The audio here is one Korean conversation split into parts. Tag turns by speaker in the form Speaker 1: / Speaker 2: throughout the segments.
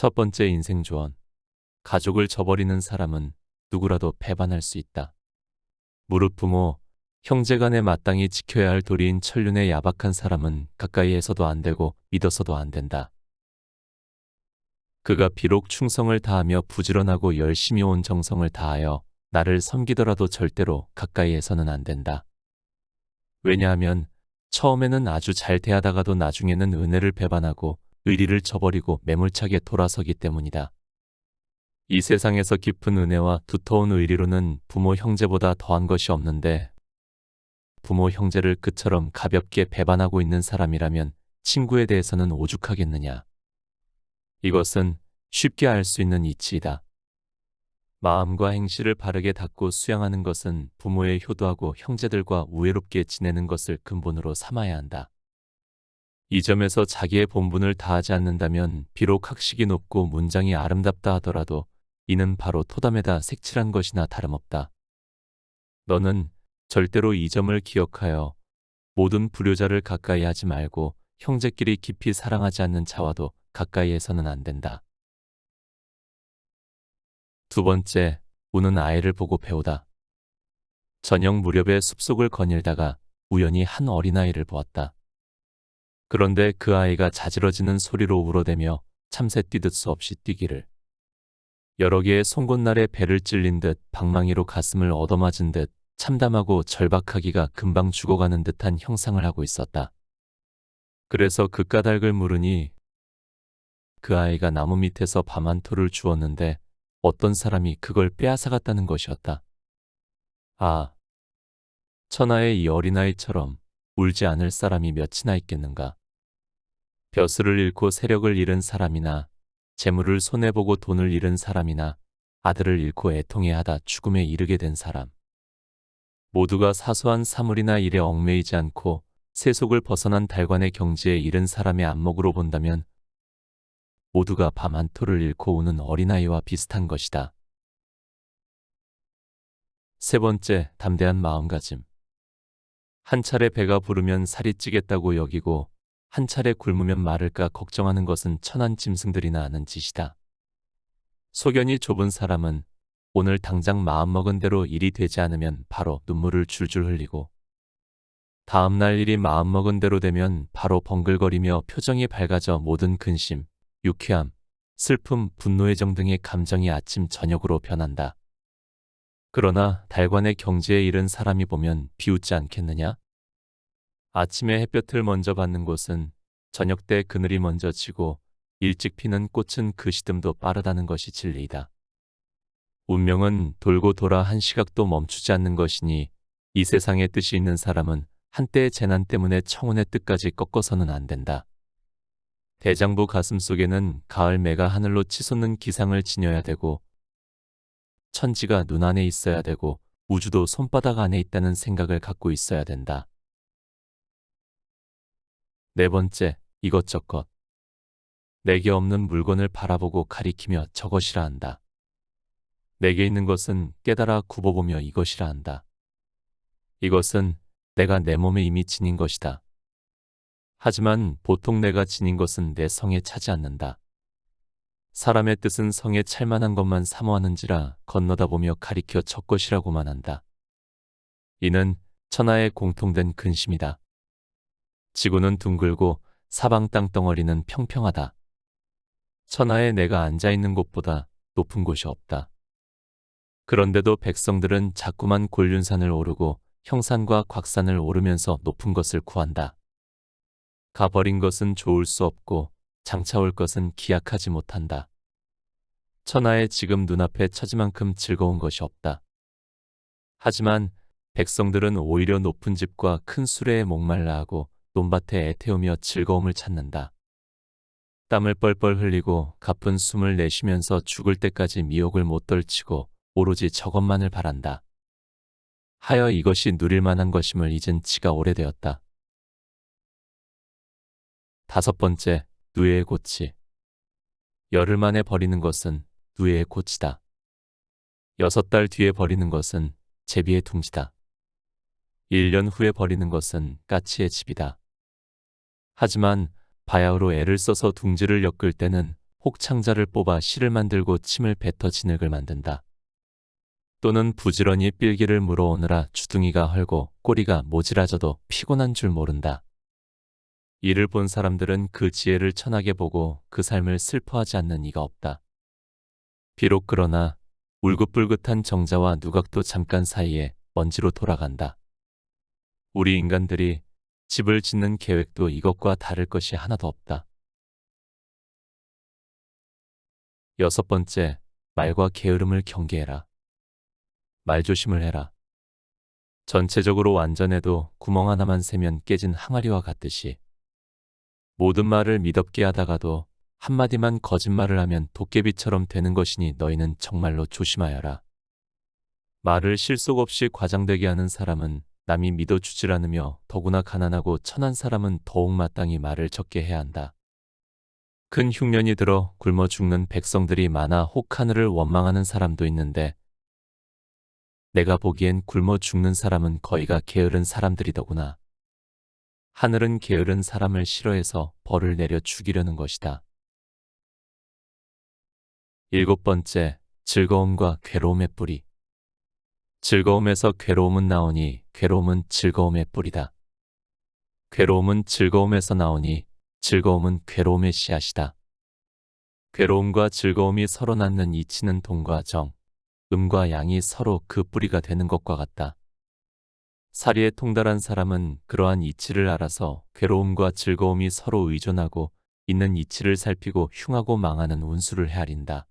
Speaker 1: 첫 번째 인생 조언. 가족을 저버리는 사람은 누구라도 배반할 수 있다. 무릇 부모, 형제간에 마땅히 지켜야 할 도리인 천륜의 야박한 사람은 가까이 해서도 안 되고 믿어서도 안 된다. 그가 비록 충성을 다하며 부지런하고 열심히 온 정성을 다하여 나를 섬기더라도 절대로 가까이 해서는 안 된다. 왜냐하면 처음에는 아주 잘 대하다가도 나중에는 은혜를 배반하고 의리를 저버리고 매몰차게 돌아서기 때문이다. 이 세상에서 깊은 은혜와 두터운 의리로는 부모 형제보다 더한 것이 없는데 부모 형제를 그처럼 가볍게 배반하고 있는 사람이라면 친구에 대해서는 오죽하겠느냐. 이것은 쉽게 알 수 있는 이치이다. 마음과 행실을 바르게 닦고 수양하는 것은 부모의 효도하고 형제들과 우애롭게 지내는 것을 근본으로 삼아야 한다. 이 점에서 자기의 본분을 다하지 않는다면 비록 학식이 높고 문장이 아름답다 하더라도 이는 바로 토담에다 색칠한 것이나 다름없다. 너는 절대로 이 점을 기억하여 모든 불효자를 가까이 하지 말고 형제끼리 깊이 사랑하지 않는 자와도 가까이 해서는 안 된다. 두 번째, 우는 아이를 보고 배우다. 저녁 무렵에 숲속을 거닐다가 우연히 한 어린아이를 보았다. 그런데 그 아이가 자지러지는 소리로 울어대며 참새 뛰듯 수없이 뛰기를, 여러 개의 송곳날에 배를 찔린 듯 방망이로 가슴을 얻어맞은 듯 참담하고 절박하기가 금방 죽어가는 듯한 형상을 하고 있었다. 그래서 그 까닭을 물으니 그 아이가 나무 밑에서 밤한토를 주웠는데 어떤 사람이 그걸 빼앗아갔다는 것이었다. 아, 천하의 이 어린아이처럼 울지 않을 사람이 몇이나 있겠는가. 벼슬을 잃고 세력을 잃은 사람이나 재물을 손해보고 돈을 잃은 사람이나 아들을 잃고 애통해하다 죽음에 이르게 된 사람. 모두가 사소한 사물이나 일에 얽매이지 않고 세속을 벗어난 달관의 경지에 이른 사람의 안목으로 본다면 모두가 밤한토를 잃고 우는 어린아이와 비슷한 것이다. 세 번째, 담대한 마음가짐. 한 차례 배가 부르면 살이 찌겠다고 여기고 한 차례 굶으면 마를까 걱정하는 것은 천한 짐승들이나 하는 짓이다. 소견이 좁은 사람은 오늘 당장 마음먹은 대로 일이 되지 않으면 바로 눈물을 줄줄 흘리고 다음날 일이 마음먹은 대로 되면 바로 벙글거리며 표정이 밝아져 모든 근심, 유쾌함, 슬픔, 분노애정 등의 감정이 아침 저녁으로 변한다. 그러나 달관의 경지에 이른 사람이 보면 비웃지 않겠느냐? 아침에 햇볕을 먼저 받는 곳은 저녁 때 그늘이 먼저 지고 일찍 피는 꽃은 그 시듬도 빠르다는 것이 진리이다. 운명은 돌고 돌아 한 시각도 멈추지 않는 것이니 이 세상에 뜻이 있는 사람은 한때의 재난 때문에 청운의 뜻까지 꺾어서는 안 된다. 대장부 가슴속에는 가을 매가 하늘로 치솟는 기상을 지녀야 되고 천지가 눈 안에 있어야 되고 우주도 손바닥 안에 있다는 생각을 갖고 있어야 된다. 네 번째, 이것저것. 내게 없는 물건을 바라보고 가리키며 저것이라 한다. 내게 있는 것은 깨달아 굽어보며 이것이라 한다. 이것은 내가 내 몸에 이미 지닌 것이다. 하지만 보통 내가 지닌 것은 내 성에 차지 않는다. 사람의 뜻은 성에 찰만한 것만 사모하는지라 건너다 보며 가리켜 저것이라고만 한다. 이는 천하의 공통된 근심이다. 지구는 둥글고 사방 땅덩어리는 평평하다. 천하에 내가 앉아있는 곳보다 높은 곳이 없다. 그런데도 백성들은 자꾸만 곤륜산을 오르고 형산과 곽산을 오르면서 높은 것을 구한다. 가버린 것은 좋을 수 없고 장차올 것은 기약하지 못한다. 천하에 지금 눈앞에 처지만큼 즐거운 것이 없다. 하지만 백성들은 오히려 높은 집과 큰 수레에 목말라 하고 논밭에 애태우며 즐거움을 찾는다. 땀을 뻘뻘 흘리고 가쁜 숨을 내쉬면서 죽을 때까지 미혹을 못 떨치고 오로지 저것만을 바란다. 하여 이것이 누릴 만한 것임을 잊은 지가 오래되었다. 다섯 번째, 누에의 고치. 열흘 만에 버리는 것은 누에의 고치다. 6달 뒤에 버리는 것은 제비의 둥지다. 1년 후에 버리는 것은 까치의 집이다. 하지만 바야흐로 애를 써서 둥지를 엮을 때는 혹 창자를 뽑아 실을 만들고 침을 뱉어 진흙을 만든다. 또는 부지런히 삘기를 물어오느라 주둥이가 헐고 꼬리가 모질아져도 피곤한 줄 모른다. 이를 본 사람들은 그 지혜를 천하게 보고 그 삶을 슬퍼하지 않는 이가 없다. 비록 그러나 울긋불긋한 정자와 누각도 잠깐 사이에 먼지로 돌아간다. 우리 인간들이 집을 짓는 계획도 이것과 다를 것이 하나도 없다. 6번째, 말과 게으름을 경계해라. 말조심을 해라. 전체적으로 완전해도 구멍 하나만 세면 깨진 항아리와 같듯이 모든 말을 미덥게 하다가도 한마디만 거짓말을 하면 도깨비처럼 되는 것이니 너희는 정말로 조심하여라. 말을 실속 없이 과장되게 하는 사람은 남이 믿어주질 않으며 더구나 가난하고 천한 사람은 더욱 마땅히 말을 적게 해야 한다. 큰 흉년이 들어 굶어 죽는 백성들이 많아 혹 하늘을 원망하는 사람도 있는데 내가 보기엔 굶어 죽는 사람은 거의가 게으른 사람들이더구나. 하늘은 게으른 사람을 싫어해서 벌을 내려 죽이려는 것이다. 7번째, 즐거움과 괴로움의 뿌리. 즐거움에서 괴로움은 나오니 괴로움은 즐거움의 뿌리다. 괴로움은 즐거움에서 나오니 즐거움은 괴로움의 씨앗이다. 괴로움과 즐거움이 서로 낳는 이치는 동과 정, 음과 양이 서로 그 뿌리가 되는 것과 같다. 사리에 통달한 사람은 그러한 이치를 알아서 괴로움과 즐거움이 서로 의존하고 있는 이치를 살피고 흉하고 망하는 운수를 헤아린다.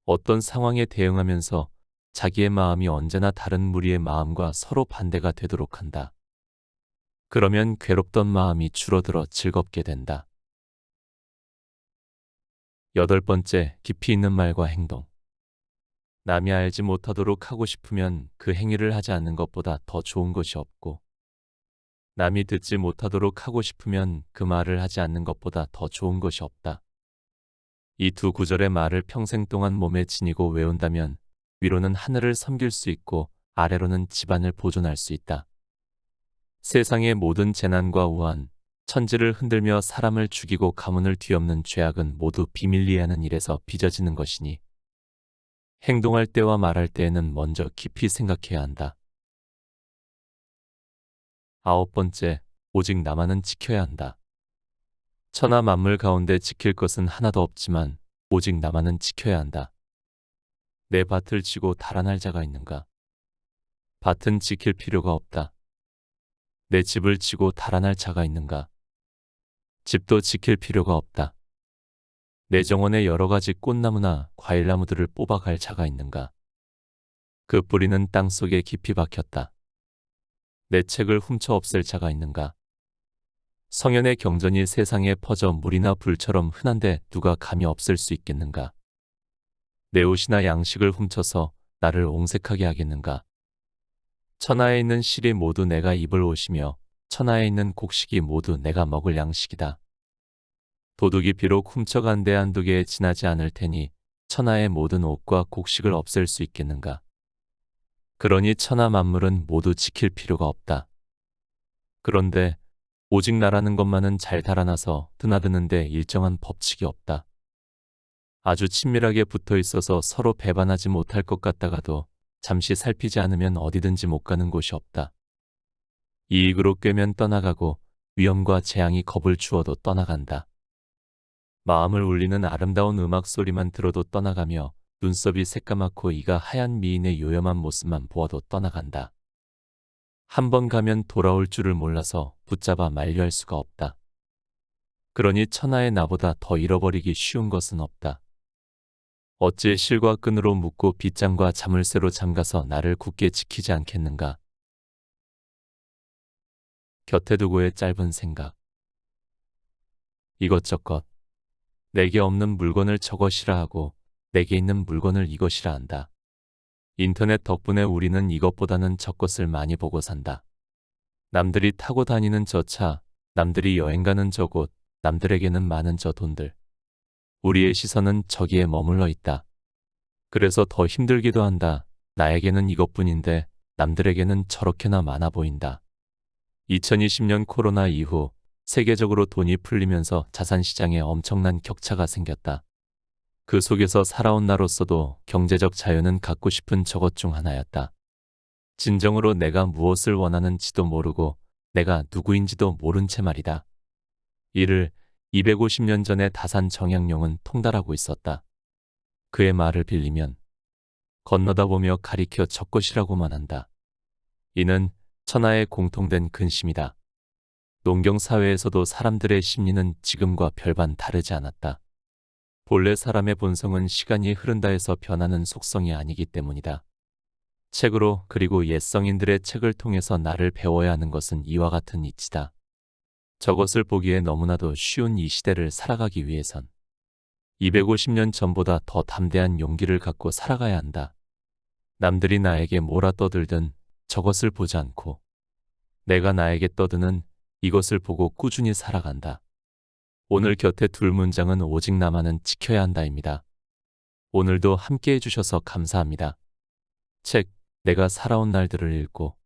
Speaker 1: 어떤 상황에 대응하면서 자기의 마음이 언제나 다른 무리의 마음과 서로 반대가 되도록 한다. 그러면 괴롭던 마음이 줄어들어 즐겁게 된다. 8번째, 깊이 있는 말과 행동. 남이 알지 못하도록 하고 싶으면 그 행위를 하지 않는 것보다 더 좋은 것이 없고, 남이 듣지 못하도록 하고 싶으면 그 말을 하지 않는 것보다 더 좋은 것이 없다. 이 두 구절의 말을 평생 동안 몸에 지니고 외운다면 위로는 하늘을 섬길 수 있고 아래로는 집안을 보존할 수 있다. 세상의 모든 재난과 우한, 천지를 흔들며 사람을 죽이고 가문을 뒤엎는 죄악은 모두 비밀리에 하는 일에서 빚어지는 것이니 행동할 때와 말할 때에는 먼저 깊이 생각해야 한다. 9번째, 오직 나만은 지켜야 한다. 천하 만물 가운데 지킬 것은 하나도 없지만 오직 나만은 지켜야 한다. 내 밭을 치고 달아날 자가 있는가? 밭은 지킬 필요가 없다. 내 집을 치고 달아날 자가 있는가? 집도 지킬 필요가 없다. 내 정원에 여러 가지 꽃나무나 과일나무들을 뽑아갈 자가 있는가? 그 뿌리는 땅 속에 깊이 박혔다. 내 책을 훔쳐 없앨 자가 있는가? 성현의 경전이 세상에 퍼져 물이나 불처럼 흔한데 누가 감히 없앨 수 있겠는가? 내 옷이나 양식을 훔쳐서 나를 옹색하게 하겠는가? 천하에 있는 실이 모두 내가 입을 옷이며 천하에 있는 곡식이 모두 내가 먹을 양식이다. 도둑이 비록 훔쳐간 데 한두 개에 지나지 않을 테니 천하의 모든 옷과 곡식을 없앨 수 있겠는가? 그러니 천하 만물은 모두 지킬 필요가 없다. 그런데 오직 나라는 것만은 잘 달아나서 드나드는데 일정한 법칙이 없다. 아주 친밀하게 붙어 있어서 서로 배반하지 못할 것 같다가도 잠시 살피지 않으면 어디든지 못 가는 곳이 없다. 이익으로 꿰면 떠나가고 위험과 재앙이 겁을 주어도 떠나간다. 마음을 울리는 아름다운 음악 소리만 들어도 떠나가며 눈썹이 새까맣고 이가 하얀 미인의 요염한 모습만 보아도 떠나간다. 한 번 가면 돌아올 줄을 몰라서 붙잡아 만류할 수가 없다. 그러니 천하의 나보다 더 잃어버리기 쉬운 것은 없다. 어찌 실과 끈으로 묶고 빗장과 자물쇠로 잠가서 나를 굳게 지키지 않겠는가? 곁에 두고의 짧은 생각. 이것저것 내게 없는 물건을 저것이라 하고 내게 있는 물건을 이것이라 한다. 인터넷 덕분에 우리는 이것보다는 저것을 많이 보고 산다. 남들이 타고 다니는 저 차, 남들이 여행 가는 저곳, 남들에게는 많은 저 돈들. 우리의 시선은 저기에 머물러 있다. 그래서 더 힘들기도 한다. 나에게는 이것뿐인데 남들에게는 저렇게나 많아 보인다. 2020년 코로나 이후 세계적으로 돈이 풀리면서 자산시장에 엄청난 격차가 생겼다. 그 속에서 살아온 나로서도 경제적 자유는 갖고 싶은 저것 중 하나였다. 진정으로 내가 무엇을 원하는지도 모르고 내가 누구인지도 모른 채 말이다. 이를 250년 전의 다산 정약용은 통달하고 있었다. 그의 말을 빌리면 건너다 보며 가리켜 저것이라고만 한다. 이는 천하의 공통된 근심이다. 농경사회에서도 사람들의 심리는 지금과 별반 다르지 않았다. 본래 사람의 본성은 시간이 흐른다 해서 변하는 속성이 아니기 때문이다. 책으로 그리고 옛성인들의 책을 통해서 나를 배워야 하는 것은 이와 같은 이치다. 저것을 보기에 너무나도 쉬운 이 시대를 살아가기 위해선 250년 전보다 더 담대한 용기를 갖고 살아가야 한다. 남들이 나에게 뭐라 떠들든 저것을 보지 않고 내가 나에게 떠드는 이것을 보고 꾸준히 살아간다. 오늘 곁에 둘 문장은 오직 나만은 지켜야 한다입니다. 오늘도 함께 해주셔서 감사합니다. 책, 내가 살아온 날들을 읽고